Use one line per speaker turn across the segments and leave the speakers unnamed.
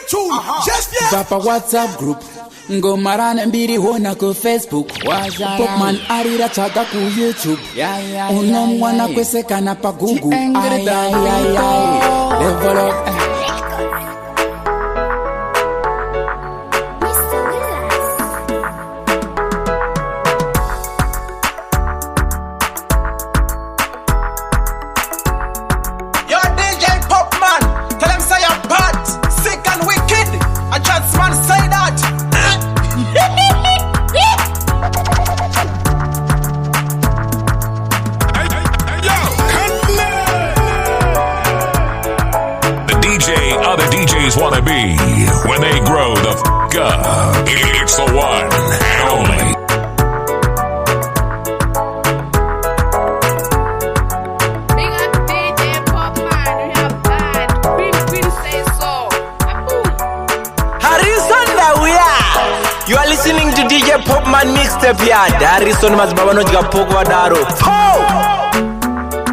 tune. Just yet.
Papa WhatsApp group. Ngomarana mbiri hona ku Facebook. Popman arira chaga ku YouTube. Unomwana kwesekana pa Google. Level up.
Wanna be when they grow the f*** up. It's the one and only.
Big up DJ POPMAN, you have bad. Queen say so.
Harrison NEMWEYA. You are listening to DJ POPMAN MIXTAPE ya Harrison mazibabano jigapogwa daro.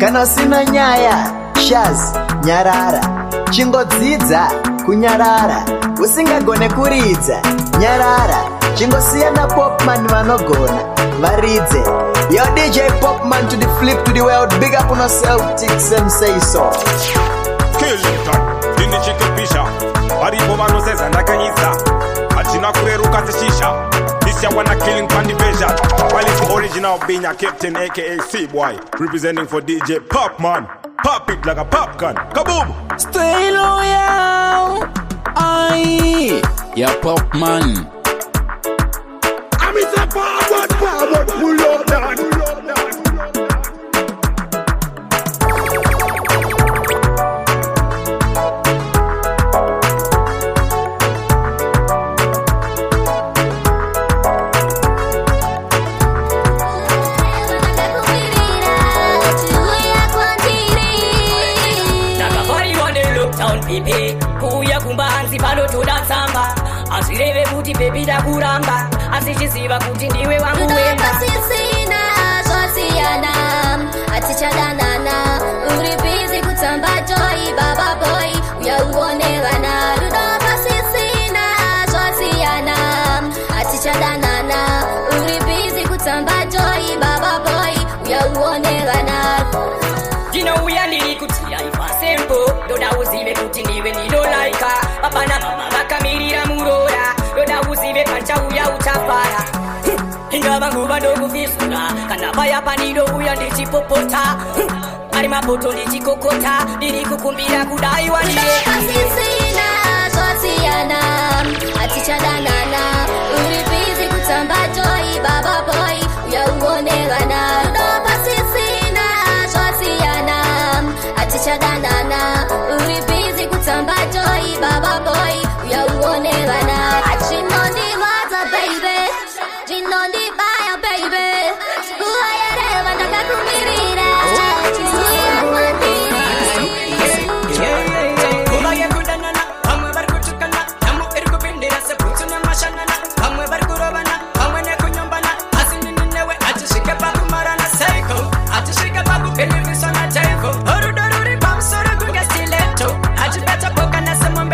Kana sina nyaya, shaz, nyarara, chingodzidza kunyarara, usingagone kuridza nyarara, chingosiya na POPMAN vanogona varidze. Yo DJ POPMAN to the flip to the world, big up on yourself, ticks and say so.
Kill it, dini chikepisha, varipo vanoseza ndakanyisa, achina kureruka zishisha. This year wanna killing pan division. While it's the original being a captain aka C-boy, representing for DJ POPMAN. Pop it like a popcorn. Kaboom!
Stay loyal. Aye. Yeah, POPMAN.
I'm in the forward, pull up down.
Kuya kumbanzi pano tudatsamba asireve kuti baby dakuramba asichiziva kuti ndiwe wangu wenda
pasisina zvasiyana atichadanana uri busy kutsamba joy baba boy uya uone vana rudo pasisina zvasiyana atichadanana uri busy kutsamba joy baba boy uya uone vana
uya ndiri kuti yaifa sempo ndoda uzive kuti ndiwe ndinolaika papa na mama vakamirira murora ndoda uzive pachauya uchafara ingava nguva ndokufisura kana paya panidouya ndichipopota ari mapoto ndichikokota ndiri kukumbira kudaiwa ndiye
pasisina zvasiyana atichadanana uri busy kutsamba joy baba boy uya uone vana rudo pasisina zvasiyana atichadanana uri busy kutsamba joy baba boy uya uone vana achinondivadza baby chinondibaya baby kuwayereva ndakakumirira
Someone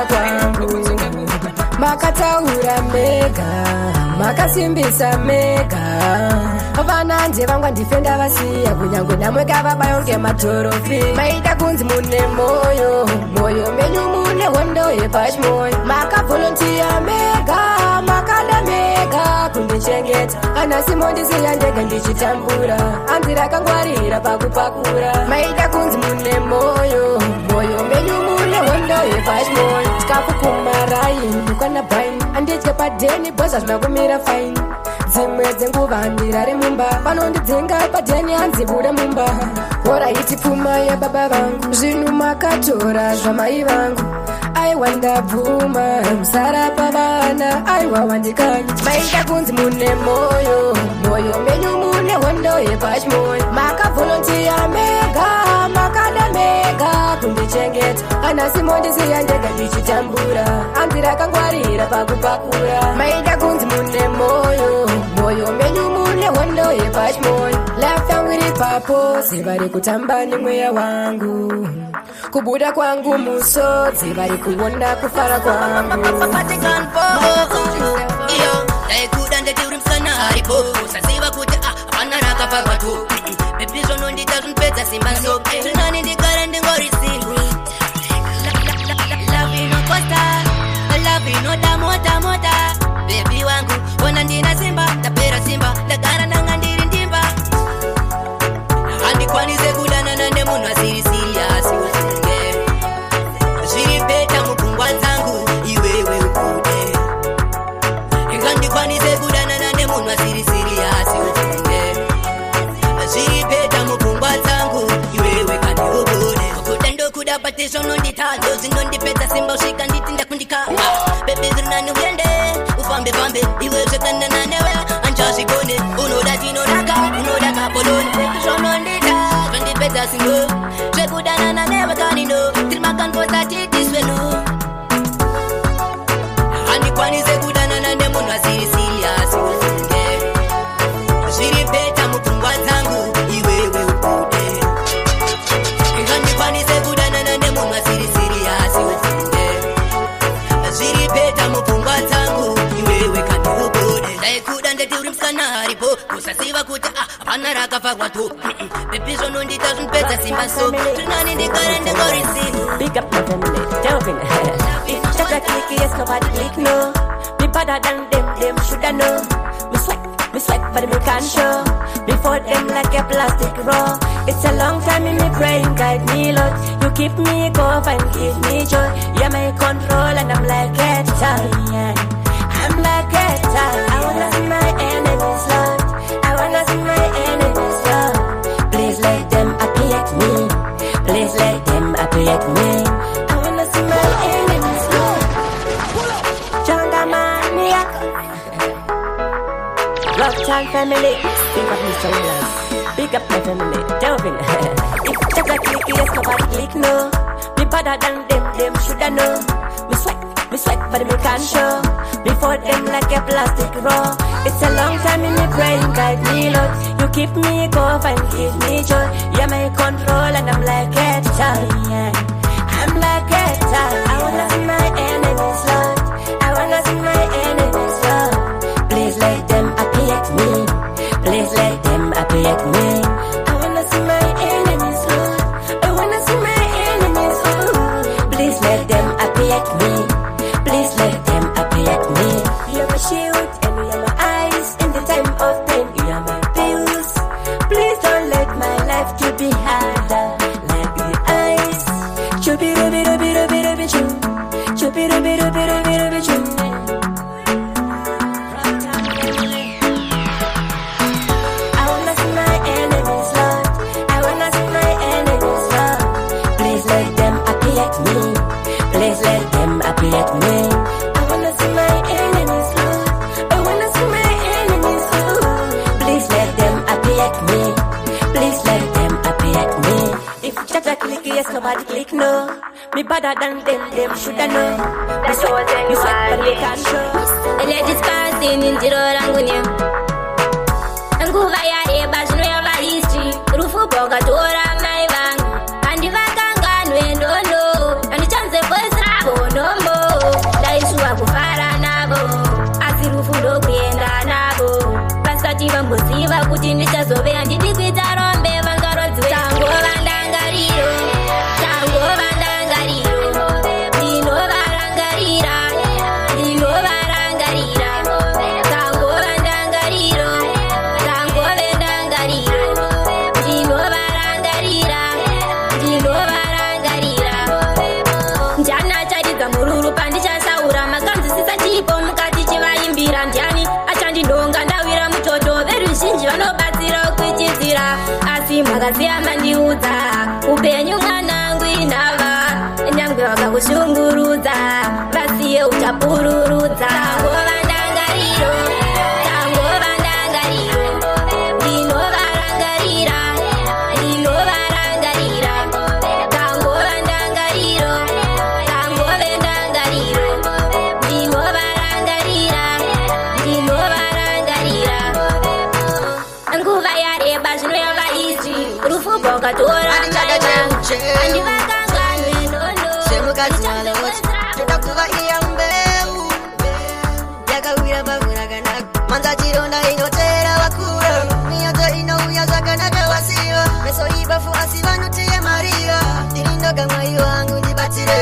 kufara kwangu. Makataura mega, makasimbisa mega. Vana nje vangwa ndifenda vasiya kunyango namwega vabayonge matorofi. Maida kunzi mune moyo, moyo menyu mune hondo yepachmoyo. Makavolontiya mega, makada mega kundichengeta. Kana simondisiya ndege ndichitambura, anzira kangwarira pakupakura. Maida kunzi mune moyo, moyo menyu mune hondo yepachmoyo. Tikakukumarayi ndukana baini, anditye padeni bhoza zvinakumira faini. Dzimwe dzenguva ndirari mumba, vanondidzinga padeni hanzibude mumba. Hora iti pfuma yababa vangu, zvinhu makatora zvamai vangu. Aiwa ndabvuma, musara pavana, aiwa wandikanya. Maida kunzi mune moyo, moyo menyu mune hondo yepachmoyo. Makavolontiya mega, makada mega kundichengeta. Kana simondisiya ndega ndichitambura, anzira kangwarira pakupakura. Maida kunzi mune moyo, moyo menyu mune hondo yepachmoyo. Life yangu iri papo, zivari kutamba nemweya wangu. Kubuda kwangu musodzi, vari kuona kufara kwangu.
Iyo, daikuda ndetiuri msana haripo. Usaziva kuti apana rakapagwa tu. Bebizo nondita zunpedza simba so. Tunani ndikare ndingorisi. Love ino costa, love ino damota mota. Baby wangu, wana ndina simba, tapera simba, ndagara nanga ndiri ndimba. Andikwanise kudana nane munhu asiri serious usinge. Zviri beta mukungwa dzangu, iwewe ukude. Ingandikwanise kudana nane munhu asiri serious usinge. Zviri beta mukungwa dzangu, iwewe kandi ukude. Kuda ndokuda patizo nonditado, zinondipedza simba usvika nditi ndakundikama. Baby ziri nani uende, ufambe fambe, iwe zvekanda nanewe, anjazvigone. Unoda tinodaka, unoda poloni. Zvonondita, zvondipedza simba, zvekudana nanewe kanino, tiri makanposa titisweno. Andikwanise kudana nane munhu asiri serious usinge. Zviri beta mupfungwa dzangu, iwewe ukude. Ingandikwanise kudana nane munhu asiri serious usinge. Zviri beta mupfungwa dzangu, iwewe kandi ukude. Daikuda ndetiuri msana haripo, usaziva kuti apana rakapagwa tu. Baby zvonondita zvinopedza simba so. Tunani ndikare ndingorisi.
Big up my family, Delvin. If just a click, yes, nobody click, no. Me better than them shoulda know. Me sweat, but me can't show. Before them like a plastic roll. It's a long time in me praying, guide me, Lord. You keep me cool and give me joy. You're my control and I'm like a child, yeah. I'm like a child. I wanna see my enemies, Lord. I wanna see my enemies, Lord. Please let them appreciate me. Please let them appreciate me. I wanna see my enemies, Lord. Changamania. Rocktown family. Big up Mr. WILLAZ. Big up my family. Delvin. If just a click, yes, nobody click, no. Me better than them shoulda know. Me sweat, but me can't show. Before them like a plastic roll. It's a long time in me praying, guide me, Lord. You keep me cool and give me joy. You're my control and I'm like a child, yeah. I'm like a child. I wanna see my enemies, Lord. I wanna see my enemies, Lord. Please let them appreciate me. Please let them appreciate me. I wanna see my enemies, Lord. I wanna see my enemies, Lord. Please let them appreciate me. Please let them appreciate me. You're my shield and you're my eyes. In the time of pain, you are my pills. Please don't let my life to be harder like the ice. Chubi rubi rubi rubi rubi choo. Chubi rubi rubi rubi rubi choo. I wanna see my enemies, Lord. I wanna see my enemies, Lord. Please let them appreciate me. Please let them appreciate me. I wanna see my enemies, Lord. I wanna see my enemies, Lord. Please let them appreciate me. Please let them appreciate me. If just a click, yes, nobody click, no. Me better than them shoulda know. Me sweat, but me can't show.
Ladies passing in the road and gunya. Nguva ya eba zvino yava history. Rufu boga tora mai vangu. Andivakanga nwendondo. Andichanze voice ravo nombo. vakasiya mandiudza upenyu mwanangu inava nyangwe vakakushungurudza vasiye uchapururudza tangova ndangariro tangova ndangariro ndinovarangarira ndinovarangarira tangova ndangariro tangove ndangariro ndinovarangarira ndinovarangarira nguva yareba zvinoyava izvi rufu rwakatora andivakanganwe nono
todakuva iya mbeu yakawira pavurakanaka manza chironda inotera vakura miyoto inouya zvakanaka vasiva meso ibafu asi vanotiye mariva ndinoga mwai wangu ndibatsire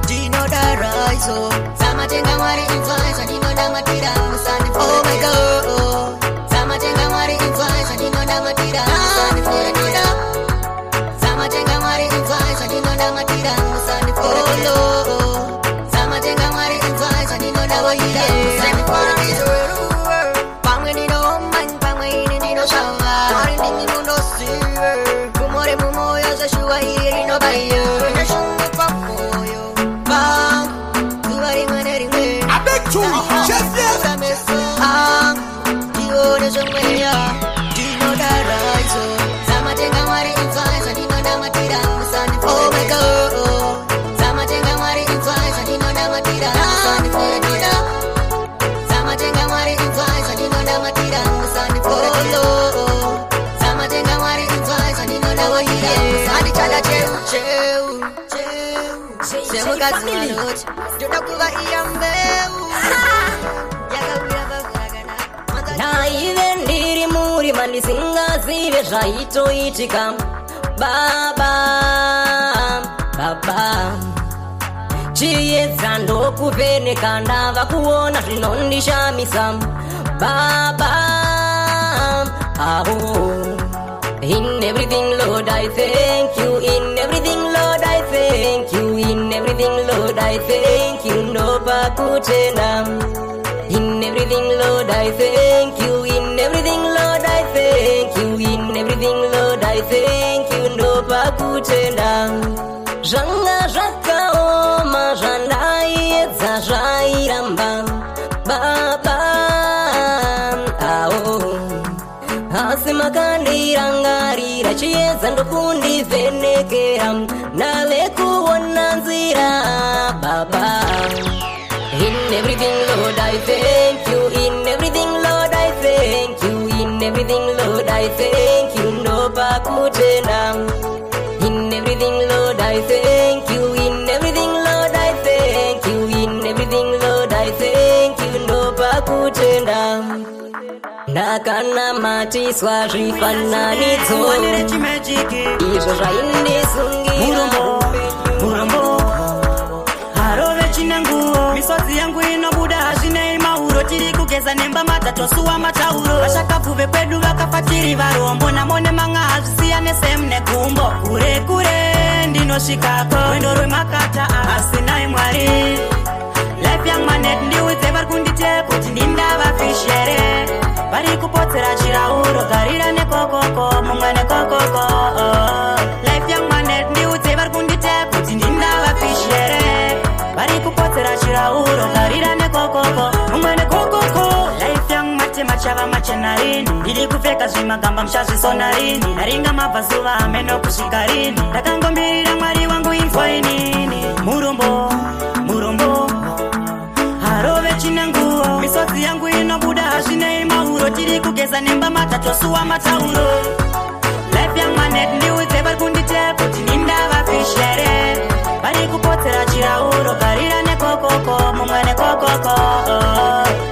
ndinodaraiso samatenga mwari influencer ndinodamatira musandifo oh my god samatenga mwari influencer ndinodamatira musandifo samatenga mwari influencer ndinodamatira musandifo samatenga mwari influencer ndinodamatira musandifo pamwe ndinoman pamwe ine ndinoshawa mwari ndimi munosiwe kumore mumoyo zveshuwa iri rinobaya ndashungu pamoyo bam zuva rimwe nerimwe ndione zvomweya ndinodaraiso samatenga mwari influencer ndinodamatira musandifo oh my god samatenga mwari influencer ndinodamatira musandifo samatenga mwari influencer ndinodamatira musandifo samatenga mwari influencer ndinodamatira andichada cheu semukadzi maroti ndoda kuva iya mbeu yakawira pavurakanaka
naive ndiri muri mandisingazive zvaitoitika baba chiedza ndokupeneka ndava kuona zvinondishamisa baba in everything Lord I thank you in everything Lord I thank you in everything Lord I thank you no pakutenda in everything Lord I thank you in everything Lord I thank you in everything Lord I thank you no pakutenda zvanga zvakaoma zvandaiedza zvairamba baba asi makandirangarira chiedza ndokundivhenekera nave kuona nzira baba in everything Lord I thank you in everything Lord I thank you in everything Lord I thank you no pakutenda in everything Lord I thank you in everything Lord I thank you in everything Lord I thank you no pakutenda ndakanamatiswa zvifananidzo izvo zvaindisungira
murombo harove chinenguo misodzi yangu inobuda hazvinei mauro tiri kugeza nemba matatosuwa matauro vashakabvuve kwedu vakafa tiri varombo namone manga hazvisiyane semu negumbo kure kure ndinosvikako wendo rwemakata asinai mwari life young manet ndiudze vari kundite kuti ndindavafishere vari kupotsera chirauro garira nekokoko mumwe nekokoko life young manet ndiudze vari kundite kuti ndindavafishere vari kupotsera chirauro garira nekokoko mumwe nekokoko life young matema chava machenarini ndiri kupfeka zvimagamba muchazvisonarini naringa mabva zuva ameno kusvika rini ndakangombirira mwari wangu inzwainini murombo harove chinenguo misodzi yangu inobuda hazvinei mauro tiri kugeza nemba matatosuwa matauro life young manet ndiudze vari kundite kuti ndindavafishere vari kupotsera chirauro garira nekokoko mumwe nekokoko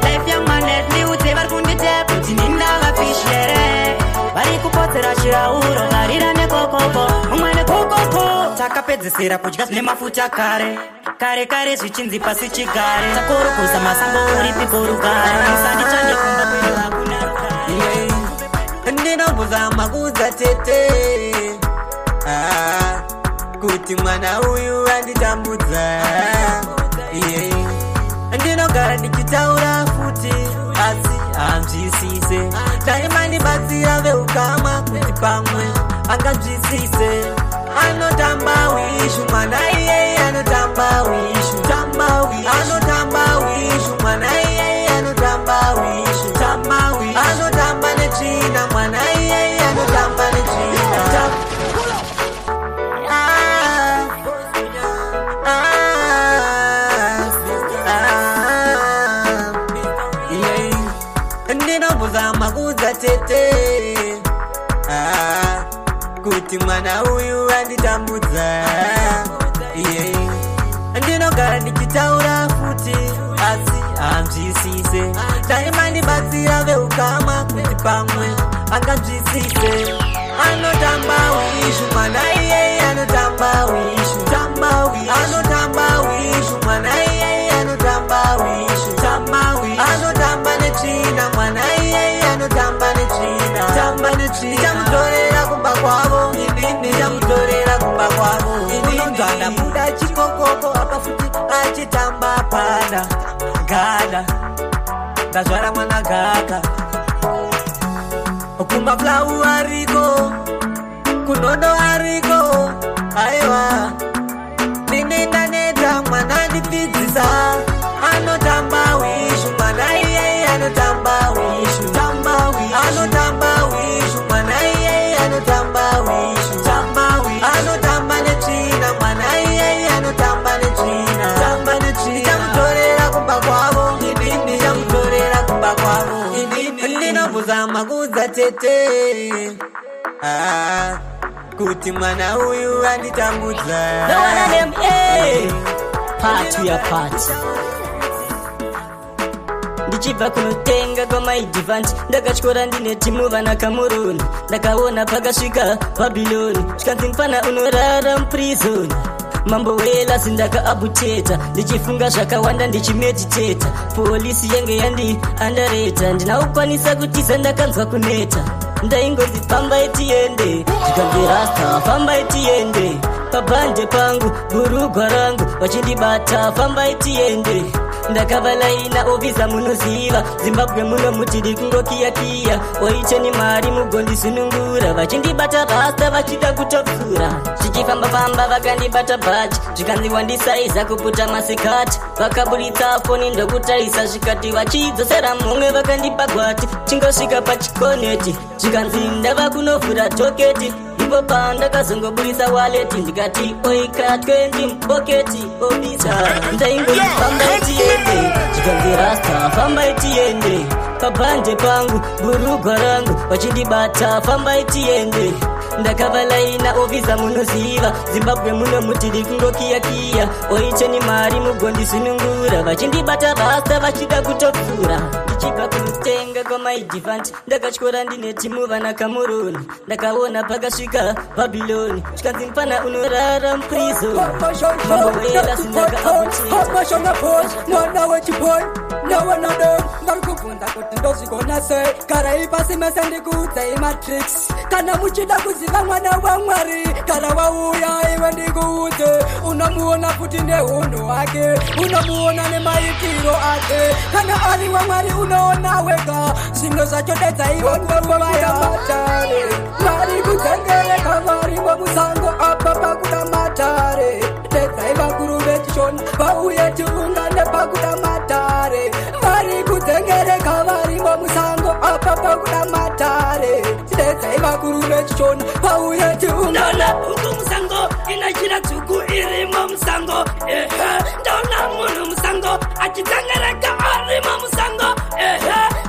life young manet ndiudze vari kundite kuti ndindavafishere vari kupotsera chirauro garira nekokoko mumwe nekokoko takapedzisira kudya zvine mafuta kare kare kare zvichinzi pasi chigare takorokoza masambo uri piko rugare musandichande kumba kwedu hakuna rugare
ndinobvunza makuudza tete kuti mwana uyu anditambudza ndinogara ndichitaura futi asi hamzvisise daima ndibatsira veukama kuti pamwe anganzwisise anotamba wishu mwana iye anotamba wishu tamba wishu anotamba wishu mwana iye anotamba wishu tamba wishu anotamba nechina mwana iye anotamba nechina ndinobuza makuza tete kuti mwana uyu anditambudza ndinogara ndichitaura futi asi anzwisise daima ndibatsira veukama kuti pamwe anganzwisise anotamba wishu mwana iye anotamba wishu tamba wishu anotamba wishu mwana iye anotamba wishu tamba wishu anotamba nechina mwana iye anotamba nechina tamba nechina chamutorera kumba kwavo chamutorera kumba kwavo unonzvana buda chikokoko apa futi achitamba pada gada ndazvara mwana gaka kumba flau ariko kunono ariko aiwa ndinendaneta mwana ndifidzisa anotamba wishu mwana iye anotamba wishu tamba wishu anotamba wishu mwana iye anotamba wishu tamba wishu anotamba nechina mwana iye anotamba nechina tamba nechina chamutorera kumba kwavo chamutorera kumba kwavo ndinobuza makuza tete kuti mwana uyu anditambudza
patu ya patu ndichibva kunotenga kwamaidhivanti ndakatyora ndine timu vana kamuroni ndakaona pakasvika bhabhiloni zvikanzi mufana unorara muprizoni mambo WILLAZ ndakaabuteta ndichifunga zvakawanda ndichimediteta polisi yange yandi andareta ndinaukwanisa kutiza ndakanzwa kuneta ndaingonzi fambai tiende zvikanzi rasta fambai tiende pabhande pangu burugwa rangu vachindibata fambai tiende ndakavalaina ofisa munoziva zimbabwe muno mutidi kungokiyakiya oiteni mari mugondisunungura vachindibata rasta vachida kutopfura zvichifamba-famba vakandibata bhaji zvikanzi wandisaiza kuputa masikati vakaburitsa foni ndokutarisa zvikati vachidzosera mumwe vakandipa gwati chingosvika pachikoneti zvikanzi ndava kunovhura toketi ipo pandakazongoburisa waleti ndikati oika 20 mupoketi ofisa ndaingofamba tiende zvikanzi rasta famba tiende pabhande pangu burugwa rangu vachindibata famba tiende ndakavalaina ofisa munoziva zimbabwe muno mutidi kungokiyakiya oiteni mari mugondisunungura vachindibata rasta vachida kutopfura ndichibva kunotenga kwamaidhivanti ndakatyora ndine timu vana kamuroni ndakaona pakasvika bhabhiloni zvikanzi mufana unorara muprizoni mambo WILLAZ ndakaabuteta
mwana wechiboi nawanado ndarikubvunza kuti ndozvigona sei garai pasi mese ndikuudzei matrix kana muchida kuziva mwana waMwari kana wauya iwe ndikuudze unomuona futi neunhu wake unomuona nemaitiro ake kana ari waMwari unoona wega zvimwe zvacho dedzaiva kuvayamatare vari kudzengereka vari vomusango apa pakuda matare dedzaiva kuru vechishona vauye tiungane pakuda matare vari kudzengereka vari vomusango apa pakuda matare dedzaiva kuru vechishona vauye tiungane
huku musango inachira tuku irimo musango ndona munhu musango achidzengereka arimo musango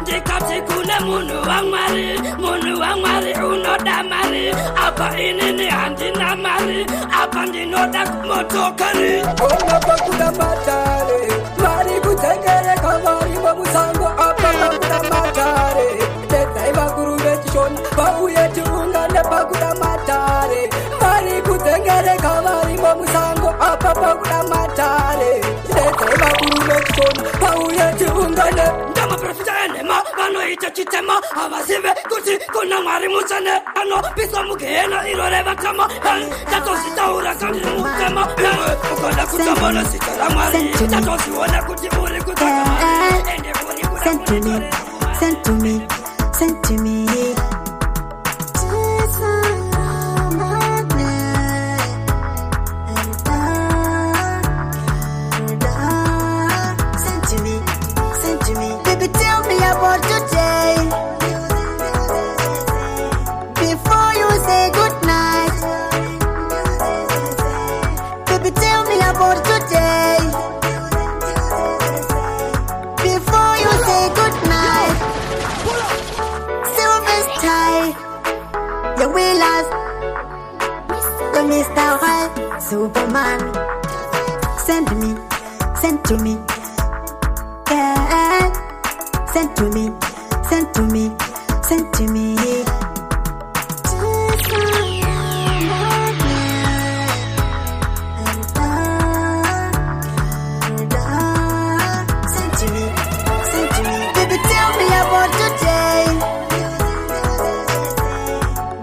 ndikati kune munhu waMwari unoda mari apa inini handina mari apa ndinoda motokari
ona pakuda matare vari kudzengereka vari vomusango apa pakuda matare dedzaiva kuru vechishona vauye tiungane pakuda matare vari kudzengereka vari vomusango apa pakuda matare dedzaiva kuru vechishona vauye tiungane
ndamaprofita enhema vanoita chitema havazive kuti kuna Mwari mutsvene anopisa mugehena iro revatama tatozvitaura kandiri mutema ukoda kutamba nezita raMwari tatozviona kuti uri kutsvaka mari ende uri kuda
Send to me. boy, Superman. Send me, send to me. Yeah, send to me, send to me, send to me. Send to me, send to me. Baby, tell me about today.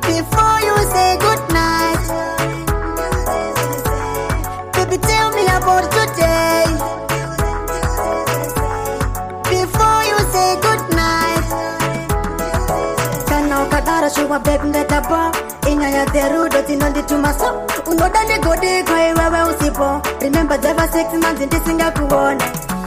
Before you say goodnight. Baby, tell me about today. Before you say goodnight. Kana ukadara shuwa baby ngetabo. Inya ya derudo tinondi tumaso. Unoda ni gode kwa iwewe usipo. Remember never 6 months ndisinga kuone.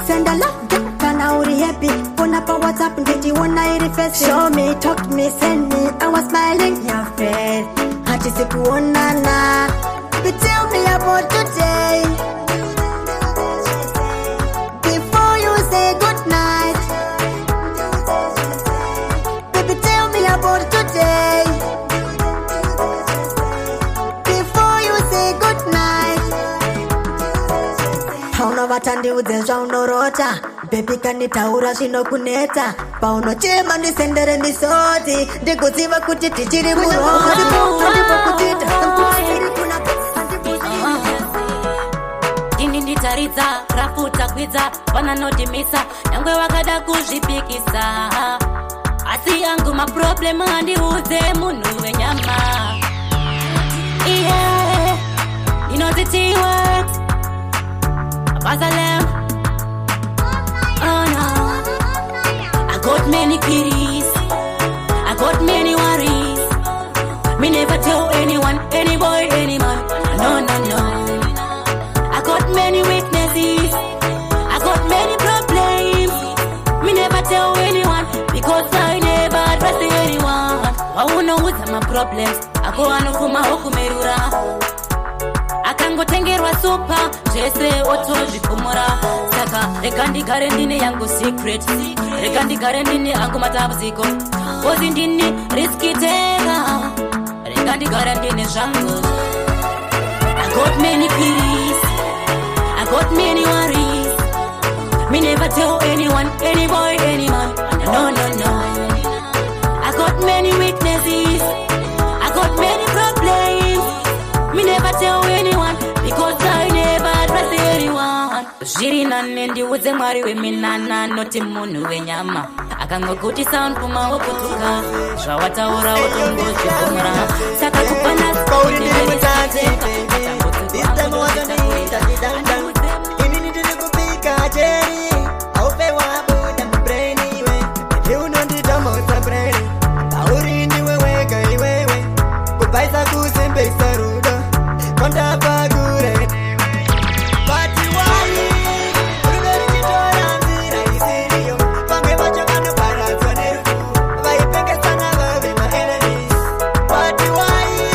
Send a love, kana uri happy. Puna pa WhatsApp nditi wona iri face. Show me, talk to me, send me. I was smiling your face. Hati sikuonana. Baby, tell me about today. Before you say goodnight. Baby, tell me about today. Before you say goodnight. Pauno vatandi udzenzva unorota. Baby kanitaura zvinokuneta. Pauno chema ndisendere misoti. Ndikuziva kuti tichiri murodi.
Ini nditaridza rafuta kwidza vananodhimisa nyangwe wakada kuzvipikisa asi yangu maproblemu handiudze munhu wenyama iye inozitiwe Bazalem oh no I got many queries I got many worries me never tell anyone any boy any man no no no I got many weaknesses. I got many problems. Me never tell anyone because I never trust anyone. I won't know what's my problems. I go on kuma hokumerura. Akangotengerwa super. Jese oto jikumura. Saka rekandi garendine yangu secret. Rekandi garendine yangu matabziko. Kozi ndini risky tega. Rekandi garendine jangu. I got many queries. I got many worries. Me never tell anyone, any boy, any man. No, no, no. I got many weaknesses. I got many problems. Me never tell anyone because I never trust anyone. Jirina nendi uze mwari we minana noti munu we nyama. Akangokuti sound kuma okutuka. Shawataura otongoji kumra. Saka kupana skoli ni mwisate.
This time I want to need that down down. You need to go pick a cherry. I'll pay one boot and brain anyway. You know the dumb of the brain. Tauri ni wewe kai wewe. Kupaisa kusembe saruda. Konda pagure. Pati wali. Urugari chitora nzira isirio. Pange macho kano para zoneru. Vaipenge sana vawe ma enemies. Pati wali.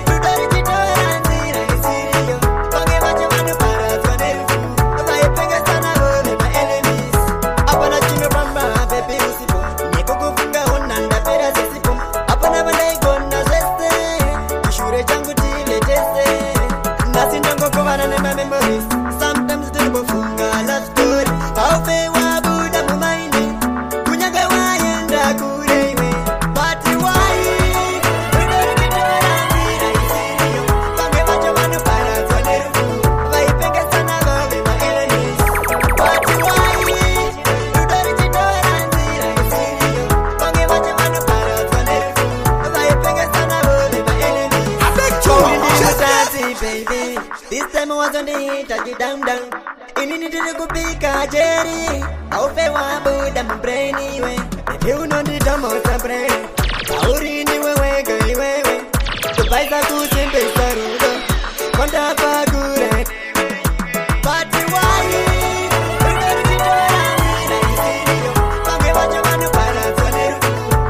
Urugari chitora nzira isirio. Pange macho kano para zoneru. Vaipenge sana vawe ma enemies. Apana chino pamba baby usipo. Niko kufunga honanda pera sisipo. Apana bandai gonna zeste. Kishure changu tile teste. Nasi ndongo kovana na my memories. Sometimes tuko funga love story. Paupe wa buda mumaindi. Kunyaga waenda kureiwe. Pati wai. Urugari chitora nzira isirio. Pange macho wano para zoneru. Vaipenge sana vawe ma enemies. Pati wai. Urugari chitora nzira isirio. Pange macho wano para zoneru. Vaipenge sana vawe ma enemies. Baby, this time I was on the hit, I get down down. You need to go pick a cherry. I'll pay one boot and brain anyway. You know the dumb of the brain. Tauri ni wewe kai wewe. Kupaisa kusembe saruda. Konda pagure. Pati wai. Urugari chitora nzira isirio. Pange macho wano para zoneru.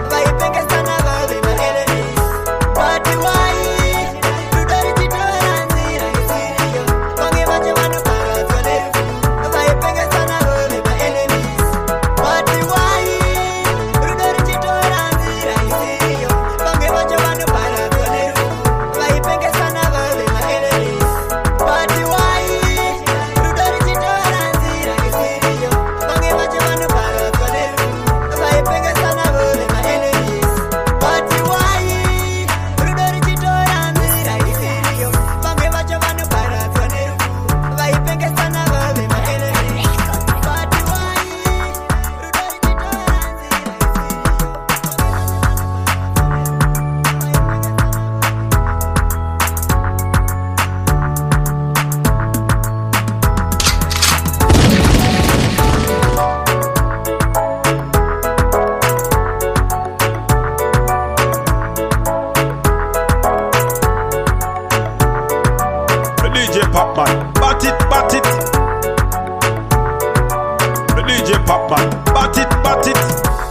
Vaipenge sana vawe ma enemies. Pati wai. Urugari chitora nzira isirio. Pange macho wano para zoneru. Vaipenge sana vawe ma enemies. Pati wai. Urugari chitora nzira isirio. Pange macho wano para zoneru. Vaipenge sana vawe
DJ POPMAN, bat it, bat it. DJ POPMAN, bat it, bat it.